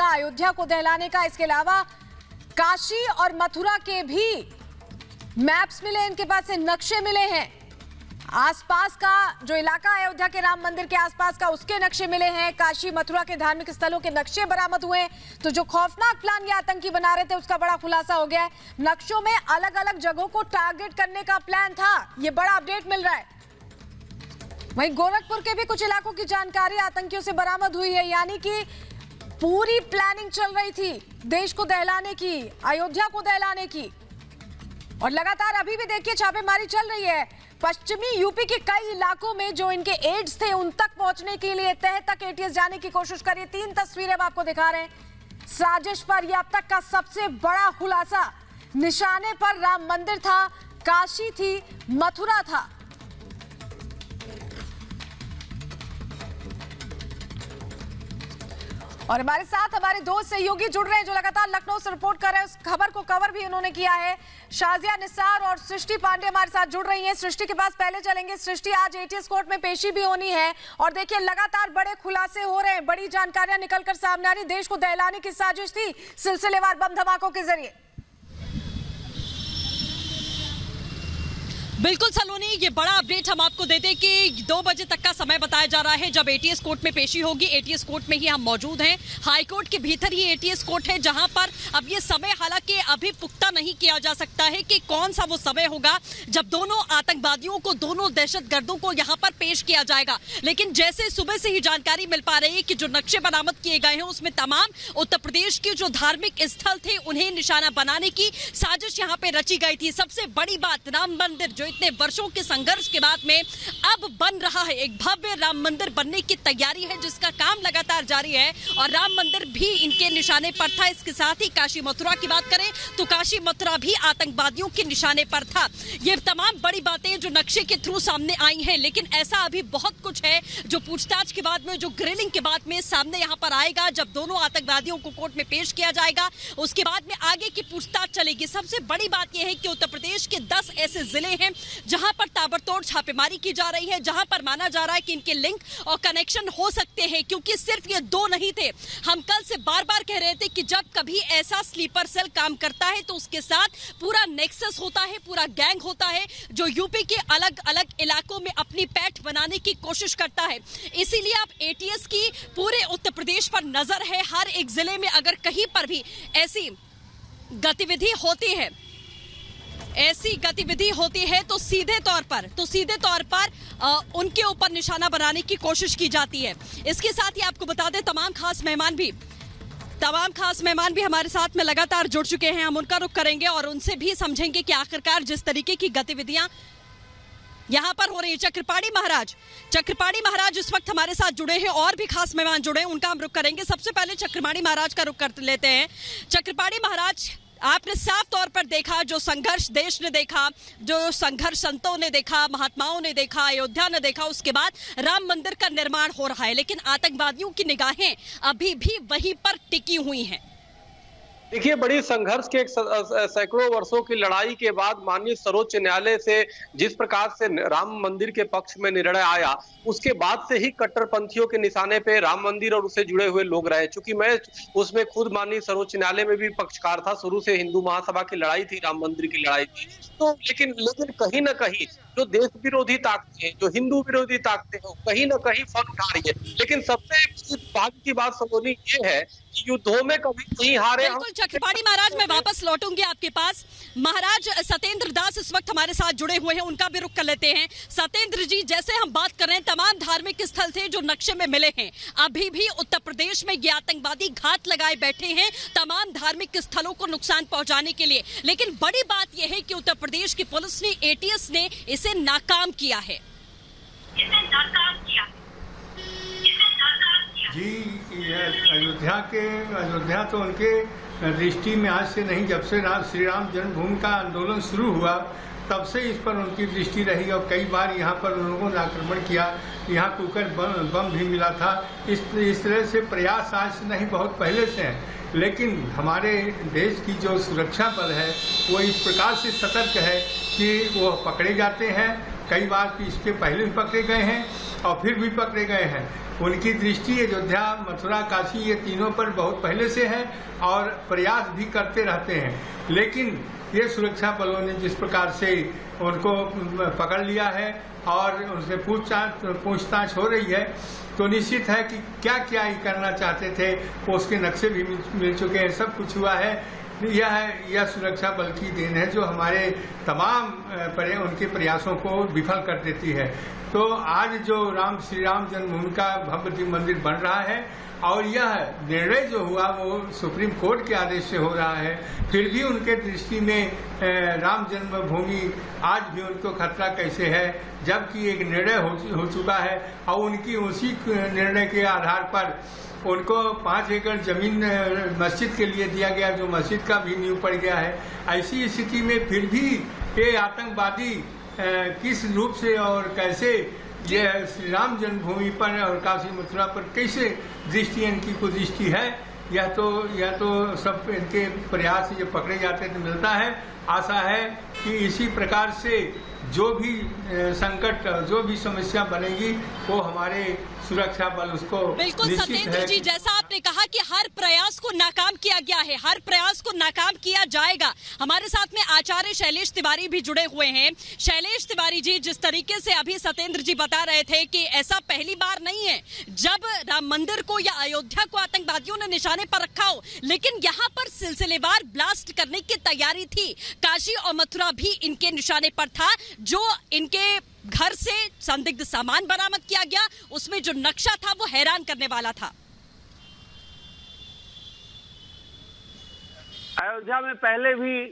का, अयोध्या को दहलाने का। इसके अलावा काशी और मथुरा के भी मैप्स मिले, इनके पास से नक्शे मिले हैं। आसपास का जो इलाका है अयोध्या के राम मंदिर के आसपास का, उसके नक्शे मिले हैं। काशी मथुरा के धार्मिक स्थलों के नक्शे बरामद हुए। तो जो खौफनाक प्लान ये आतंकी बना रहे थे उसका बड़ा खुलासा हो गया है। नक्शों में अलग अलग जगहों को टारगेट करने का प्लान था, ये बड़ा अपडेट मिल रहा है। वहीं गोरखपुर के भी कुछ इलाकों की जानकारी आतंकियों से बरामद हुई है, यानी कि पूरी प्लानिंग चल रही थी देश को दहलाने की, अयोध्या को दहलाने की। और लगातार अभी भी देखिए छापेमारी चल रही है। पश्चिमी यूपी के कई इलाकों में जो इनके एड्स थे उन तक पहुंचने के लिए तह तक एटीएस जाने की कोशिश करी। 3 तस्वीरें अब आपको दिखा रहे हैं। साजिश पर यह अब तक का सबसे बड़ा खुलासा। निशाने पर राम मंदिर था, काशी थी, मथुरा था। और हमारे साथ हमारे 2 सहयोगी जुड़ रहे हैं जो लगातार लखनऊ से रिपोर्ट कर रहे हैं। उस खबर को कवर भी उन्होंने किया है। शाजिया निसार और सृष्टि पांडे हमारे साथ जुड़ रही हैं। सृष्टि के पास पहले चलेंगे। सृष्टि, आज एटीएस कोर्ट में पेशी भी होनी है और देखिए लगातार बड़े खुलासे हो रहे हैं, बड़ी जानकारियां निकलकर सामने आ रही। देश को दहलाने की साजिश थी सिलसिलेवार बम धमाकों के जरिए। बिल्कुल सलोनी, ये बड़ा अपडेट हम आपको दे दें कि 2 बजे तक का समय बताया जा रहा है जब एटीएस कोर्ट में पेशी होगी। एटीएस कोर्ट में ही हम मौजूद हैं। हाई कोर्ट के भीतर ही एटीएस कोर्ट है, जहां पर अब ये समय हालांकि अभी पुख्ता नहीं किया जा सकता है कि कौन सा वो समय होगा जब दोनों आतंकवादियों को, दोनों दहशतगर्दों को यहां पर पेश किया जाएगा। लेकिन जैसे सुबह से ही जानकारी मिल पा रही है कि जो नक्शे बरामद किए गए हैं उसमें तमाम उत्तर प्रदेश के जो धार्मिक स्थल थे उन्हें निशाना बनाने की साजिश यहाँ पे रची गई थी। सबसे बड़ी बात, राम मंदिर जो इतने वर्षों के संघर्ष के बाद में अब बन रहा है, एक भव्य राम मंदिर बनने की तैयारी है जिसका काम लगातार जारी है और राम मंदिर भी इनके निशाने पर था। इसके साथ ही काशी मथुरा की बात करें तो काशी मथुरा भी आतंकवादियों के निशाने पर था। ये तमाम बड़ी बातें जो नक्शे के थ्रू सामने आई हैं, लेकिन ऐसा अभी बहुत कुछ है जो पूछताछ के बाद में, जो ग्रिलिंग के बाद में सामने यहाँ पर आएगा। जब दोनों आतंकवादियों को कोर्ट में पेश किया जाएगा उसके बाद में आगे की पूछताछ चलेगी। सबसे बड़ी बात यह है कि उत्तर प्रदेश के 10 ऐसे जिले हैं जहां पर ताबड़तोड़ छापेमारी की जा रही है, जहां पर माना जा रहा है कि इनके लिंक और कनेक्शन हो सकते हैं, क्योंकि सिर्फ ये 2 नहीं थे। हम कल से बार-बार कह रहे थे कि जब कभी ऐसा स्लीपर सेल काम करता है तो उसके साथ पूरा नेक्सस होता है, पूरा गैंग होता है जो यूपी के अलग-अलग इलाकों में अपनी पैठ बनाने की कोशिश करता है। इसीलिए अब एटीएस की पूरे उत्तर प्रदेश पर नजर है। हर एक जिले में अगर कहीं पर भी ऐसी गतिविधि होती है तो सीधे तौर पर उनके ऊपर निशाना बनाने की कोशिश की जाती है। इसके साथ ही आपको बता दें तमाम खास मेहमान भी हमारे साथ में लगातार जुड़ चुके हैं। हम उनका रुख करेंगे और उनसे भी समझेंगे कि आखिरकार जिस तरीके की गतिविधियां यहाँ पर हो रही है। चक्रपाणी महाराज इस वक्त हमारे साथ जुड़े हैं और भी खास मेहमान जुड़े हैं, उनका हम रुख करेंगे। सबसे पहले चक्रपाणी महाराज का रुख कर लेते हैं। चक्रपाणी महाराज, आपने साफ तौर पर देखा जो संघर्ष देश ने देखा, जो संघर्ष संतों ने देखा, महात्माओं ने देखा, अयोध्या ने देखा, उसके बाद राम मंदिर का निर्माण हो रहा है, लेकिन आतंकवादियों की निगाहें अभी भी वहीं पर टिकी हुई हैं। देखिए, बड़ी संघर्ष के सैकड़ों वर्षों की लड़ाई के बाद माननीय सर्वोच्च न्यायालय से जिस प्रकार से राम मंदिर के पक्ष में निर्णय आया, उसके बाद से ही कट्टरपंथियों के निशाने पे राम मंदिर और उससे जुड़े हुए लोग रहे। चूंकि मैं उसमें खुद माननीय सर्वोच्च न्यायालय में भी पक्षकार था, शुरू से हिंदू महासभा की लड़ाई थी, राम मंदिर की लड़ाई थी। तो लेकिन कहीं ना कहीं जो देश विरोधी ताकतें, जो हिंदू विरोधी ताकतें हैं, कहीं ना कहीं फन उठा रही है। लेकिन सबसे भाग्य की बात सलोनी ये है कि युद्धों में कभी नहीं हारे। बिल्कुल चक्रपाणी महाराज, मैं वापस लौटूंगी आपके पास। महाराज सत्येंद्र दास इस वक्त हमारे साथ जुड़े हुए हैं, उनका भी रुख कर लेते हैं। सत्येंद्र जी, जैसे हम बात कर रहे हैं तमाम धार्मिक स्थल थे जो नक्शे में मिले हैं, अभी भी उत्तर प्रदेश में ये आतंकवादी घात लगाए बैठे हैं तमाम धार्मिक स्थलों को नुकसान पहुंचाने के लिए। लेकिन बड़ी बात यह है कि उत्तर प्रदेश की पुलिस ने, एटीएस ने इसे नाकाम किया है। जी, अयोध्या तो उनके दृष्टि में आज से नहीं, जब से श्री राम जन्मभूमि का आंदोलन शुरू हुआ तब से इस पर उनकी दृष्टि रही और कई बार यहाँ पर उन लोगों ने आक्रमण किया। यहाँ कुकर बम भी मिला था। इस तरह से प्रयास आज से नहीं, बहुत पहले से है। लेकिन हमारे देश की जो सुरक्षा बल है वो इस प्रकार से सतर्क है कि वो पकड़े जाते हैं कई बार इसके पहले भी पकड़े गए हैं और फिर भी पकड़े गए हैं। उनकी दृष्टि अयोध्या, मथुरा, काशी ये तीनों पर बहुत पहले से है और प्रयास भी करते रहते हैं। लेकिन ये सुरक्षा बलों ने जिस प्रकार से उनको पकड़ लिया है और उनसे पूछताछ हो रही है, तो निश्चित है कि क्या क्या ये करना चाहते थे वो उसके नक्शे भी मिल चुके हैं, सब कुछ हुआ है। यह सुरक्षा बल की देन है जो हमारे तमाम उनके प्रयासों को विफल कर देती है। तो आज जो श्री राम जन्मभूमि का भव्य मंदिर बन रहा है और यह निर्णय जो हुआ वो सुप्रीम कोर्ट के आदेश से हो रहा है, फिर भी उनके दृष्टि में राम जन्मभूमि आज भी उनको खतरा कैसे है, जबकि एक निर्णय हो चुका है और उनकी उसी निर्णय के आधार पर उनको 5 एकड़ जमीन मस्जिद के लिए दिया गया, जो मस्जिद का भी नींव पड़ गया है। ऐसी स्थिति में फिर भी ये आतंकवादी किस रूप से और कैसे ये श्री राम जन्मभूमि पर और काशी मथुरा पर कैसे दृष्टि इनकी कुदृष्टि है, यह तो सब इनके प्रयास से ये पकड़े जाते तो मिलता है। आशा है कि इसी प्रकार से जो भी संकट, जो भी समस्या बनेगी वो हमारे सुरक्षा बल उसको बिल्कुल सत्येंद्र जी, जैसा आपने कहा कि हर प्रयास को नाकाम किया गया है, हर प्रयास को नाकाम किया जाएगा। हमारे साथ में आचार्य शैलेश तिवारी भी जुड़े हुए हैं। शैलेश तिवारी जी, जिस तरीके से अभी सत्येंद्र जी बता रहे थे कि ऐसा पहली बार नहीं है जब राम मंदिर को या अयोध्या को आतंकवादियों ने निशाने पर रखा हो, लेकिन यहाँ पर सिलसिलेवार ब्लास्ट करने की तैयारी थी। काशी और मथुरा भी इनके निशाने पर था। जो इनके घर से संदिग्ध सामान बरामद किया गया, उसमें जो नक्शा था वो हैरान करने वाला था। अयोध्या में पहले भी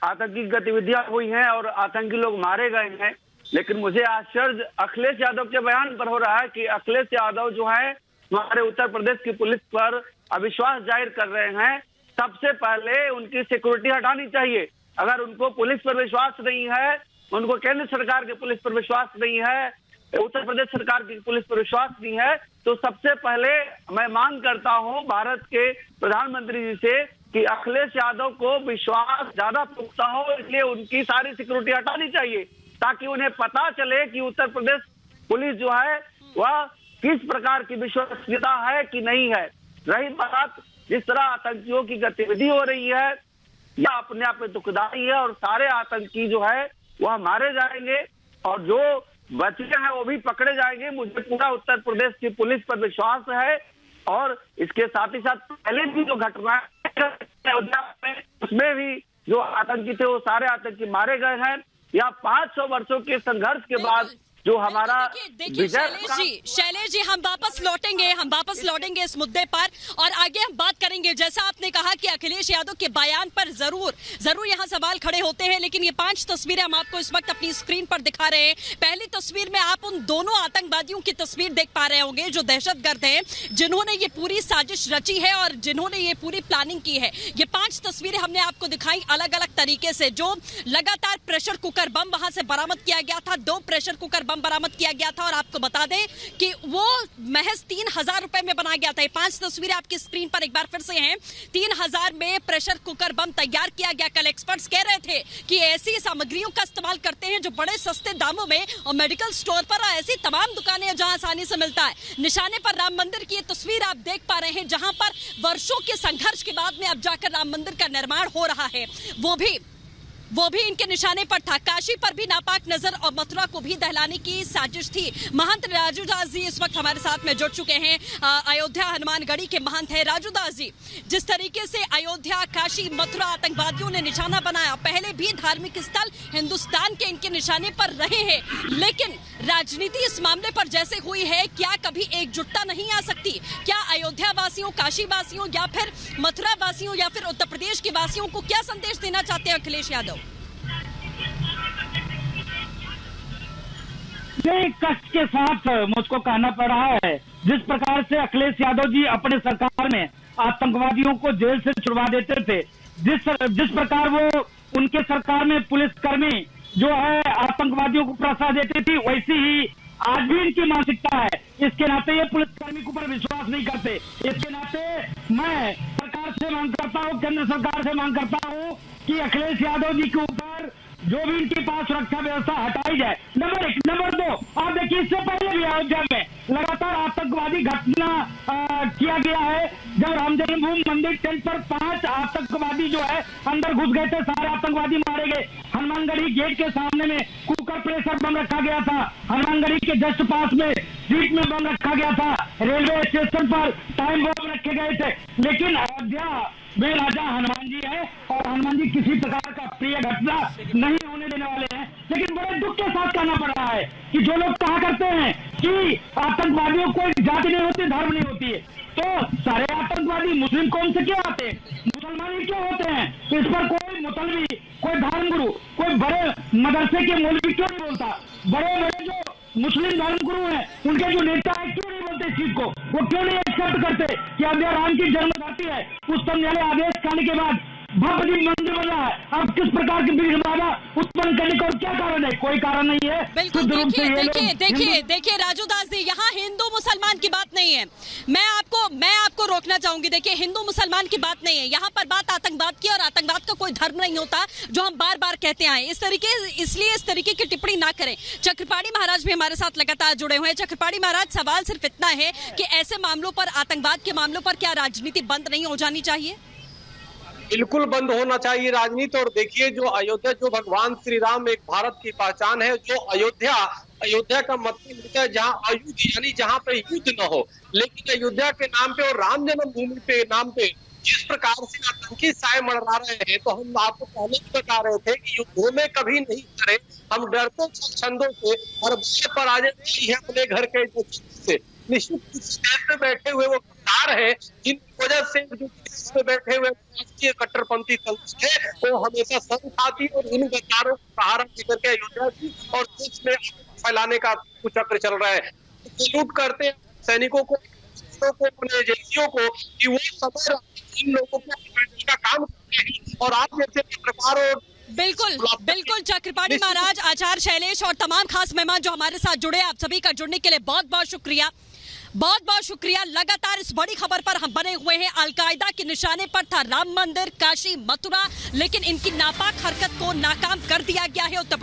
आतंकी गतिविधियां हुई हैं और आतंकी लोग मारे गए हैं, लेकिन मुझे आश्चर्य अखिलेश यादव के बयान पर हो रहा है कि अखिलेश यादव जो है हमारे उत्तर प्रदेश की पुलिस पर अविश्वास जाहिर कर रहे हैं। सबसे पहले उनकी सिक्योरिटी हटानी चाहिए। अगर उनको पुलिस पर विश्वास नहीं है, उनको केंद्र सरकार के पुलिस पर विश्वास नहीं है, उत्तर प्रदेश सरकार की पुलिस पर विश्वास नहीं है, तो सबसे पहले मैं मांग करता हूं भारत के प्रधानमंत्री जी से कि अखिलेश यादव को विश्वास ज्यादा पुख्ता हो, इसलिए उनकी सारी सिक्योरिटी हटानी चाहिए ताकि उन्हें पता चले कि उत्तर प्रदेश पुलिस जो है वह किस प्रकार की विश्वसनीयता है कि नहीं है। रही बात जिस तरह आतंकियों की गतिविधि हो रही है, यह अपने आप में दुखदाई है और सारे आतंकी जो है वह मारे जाएंगे और जो बचे हैं वो भी पकड़े जाएंगे। मुझे पूरा उत्तर प्रदेश की पुलिस पर विश्वास है और इसके साथ ही साथ पहले भी जो घटनाएं उसमें भी जो आतंकी थे वो सारे आतंकी मारे गए हैं। या 500 वर्षों के संघर्ष के बाद जो हमारा देखिए शैलेश जी हम वापस लौटेंगे इस मुद्दे पर और आगे हम बात करेंगे। जैसा आपने कहा कि अखिलेश यादव के बयान पर जरूर यहाँ सवाल खड़े होते हैं, लेकिन ये 5 तस्वीरें हम आपको इस वक्त अपनी स्क्रीन पर दिखा रहे हैं। पहली तस्वीर में आप उन दोनों आतंकवादियों की तस्वीर देख पा रहे होंगे जो दहशतगर्द हैं, जिन्होंने ये पूरी साजिश रची है और जिन्होंने ये पूरी प्लानिंग की है। ये 5 तस्वीरें हमने आपको दिखाई अलग अलग तरीके से। जो लगातार प्रेशर कुकर बम वहां से बरामद किया गया था, 2 प्रेशर कुकर बम बरामद किया गया था और आपको बता दें कि वो महज 3000 रुपए में बनाया गया था। 5 तस्वीरें आपकी स्क्रीन पर एक बार फिर से हैं। 3000 में प्रेशर कुकर बम तैयार किया गया। कल एक्सपर्ट्स कह रहे थे कि ऐसी सामग्रियों का इस्तेमाल करते हैं जो बड़े सस्ते दामों में और मेडिकल स्टोर पर ऐसी तमाम दुकानें हैं जहां आसानी से मिलता है। निशाने पर राम मंदिर की ये तस्वीर आप देख पा रहे हैं, जहां पर वर्षों के संघर्ष के बाद में अब जाकर राम मंदिर का निर्माण हो रहा है। वो भी इनके निशाने पर था। काशी पर भी नापाक नजर और मथुरा को भी दहलाने की साजिश थी। महंत राजू दास जी इस वक्त हमारे साथ में जुड़ चुके हैं। अयोध्या हनुमानगढ़ी के महंत है राजू दास जी। जिस तरीके से अयोध्या, काशी, मथुरा आतंकवादियों ने निशाना बनाया, पहले भी धार्मिक स्थल हिंदुस्तान के इनके निशाने पर रहे हैं, लेकिन राजनीति इस मामले पर जैसे हुई है, क्या कभी एकजुटता नहीं आ सकती? क्या अयोध्या वासियों, काशी वासियों या फिर मथुरा वासियों या फिर उत्तर प्रदेश के वासियों को क्या संदेश देना चाहते हैं अखिलेश यादव? कष्ट के साथ मुझको कहना पड़ रहा है, जिस प्रकार से अखिलेश यादव जी अपने सरकार में आतंकवादियों को जेल से छुड़वा देते थे, जिस प्रकार वो उनके सरकार में पुलिसकर्मी जो है आतंकवादियों को प्रोत्साहन देती थी, वैसी ही आज भी इनकी मानसिकता है। इसके नाते ये पुलिसकर्मी के ऊपर विश्वास नहीं करते। इसके नाते मैं सरकार से मांग करता हूँ, केंद्र सरकार से मांग करता हूँ कि अखिलेश यादव जी के ऊपर जो भी इनके पास सुरक्षा व्यवस्था हटाई जाए। नंबर 1। नंबर 2, आप देखिए इससे पहले भी अयोध्या में लगातार आतंकवादी घटना किया गया है। जब राम जन्मभूमि मंदिर टेंट पर 5 आतंकवादी जो है अंदर घुस गए थे, सारे आतंकवादी मारे गए। हनुमानगढ़ी गेट के सामने में कुकर प्रेशर बम रखा गया था। हनुमानगढ़ी के जस्ट पास में सीट में बम रखा गया था। रेलवे स्टेशन पर टाइम बम रखे गए थे। लेकिन अयोध्या वे राजा हनुमान जी है और हनुमान जी किसी प्रकार का प्रिय घटना नहीं होने देने वाले हैं। लेकिन बड़े दुख के साथ कहना पड़ रहा है कि जो लोग कहा करते हैं कि आतंकवादियों को जाति नहीं होती, धर्म नहीं होती है, तो सारे आतंकवादी मुस्लिम कौम से क्यों आते हैं, मुसलमान ही क्यों होते हैं? इस पर कोई मुतलवी, कोई धर्मगुरु, कोई बड़े मदरसे के मौलवी क्यों नहीं बोलता? बड़े बड़े जो मुस्लिम धर्मगुरु हैं, उनके जो नेता है क्यों नहीं बोलते इस चीज को? वो क्यों नहीं एक्सेप्ट करते कि अयोध्या राम की जन्मधरती है? उच्चतम न्यायालय आदेश करने के बाद भव्य मंदिर बना है। अब किस प्रकार की विघ्नबाधा उत्पन्न करने का क्या कारण है? कोई कारण नहीं है। बिल्कुल। देखिए राजू दास जी, यहाँ हिंदू मुसलमान की बात नहीं है। मैं आपको रोकना चाहूंगी। देखिए, हिंदू मुसलमान की बात नहीं है यहाँ पर, बात आतंकवाद की, और आतंकवाद का कोई धर्म नहीं होता, जो हम बार बार कहते आए। इसलिए इस तरीके की टिप्पणी ना करें। चक्रपाणी महाराज भी हमारे साथ लगातार जुड़े हुए हैं। चक्रपाणी महाराज, सवाल सिर्फ इतना है कि ऐसे मामलों पर, आतंकवाद के मामलों पर क्या राजनीति बंद नहीं हो जानी चाहिए? बिल्कुल बंद होना चाहिए राजनीति। और देखिए, जो अयोध्या, जो भगवान श्री राम एक भारत की पहचान है, जो अयोध्या का मतलब होता है जहाँ अयुद्ध, यानी जहाँ पे युद्ध न हो। लेकिन अयोध्या के नाम पे और राम जन्मभूमि के नाम पे जिस प्रकार से आतंकी साए मड़रा रहे हैं, तो हम आपको पहले भी बता रहे थे कि युद्धों में कभी नहीं करें। हम डरते छंदों से और बात पर आ जाती है अपने घर के से। निश्चित देश में बैठे हुए वो गद्दार है, जिनकी वजह से जो देश में बैठे हुए राष्ट्रीय कट्टरपंथी तंत्र है, वो हमेशा संग खाती और इन गद्दारों को सहारा देकर के अयोध्या की और देश में फैलाने का कुचक्र चल रहा है। सैल्यूट करते हैं सैनिकों को, अपने एजेंसियों को, कि वो समय इन लोगों को पकड़ने का काम करते हैं। और आप जैसे पत्रकार और बिल्कुल चक्रपाणी महाराज, आचार्य शैलेश और तमाम खास मेहमान जो हमारे साथ जुड़े, आप सभी का जुड़ने के लिए बहुत बहुत शुक्रिया। बहुत बहुत शुक्रिया। लगातार इस बड़ी खबर पर हम बने हुए हैं। अलकायदा के निशाने पर था राम मंदिर, काशी, मथुरा, लेकिन इनकी नापाक हरकत को नाकाम कर दिया गया है। उत्तर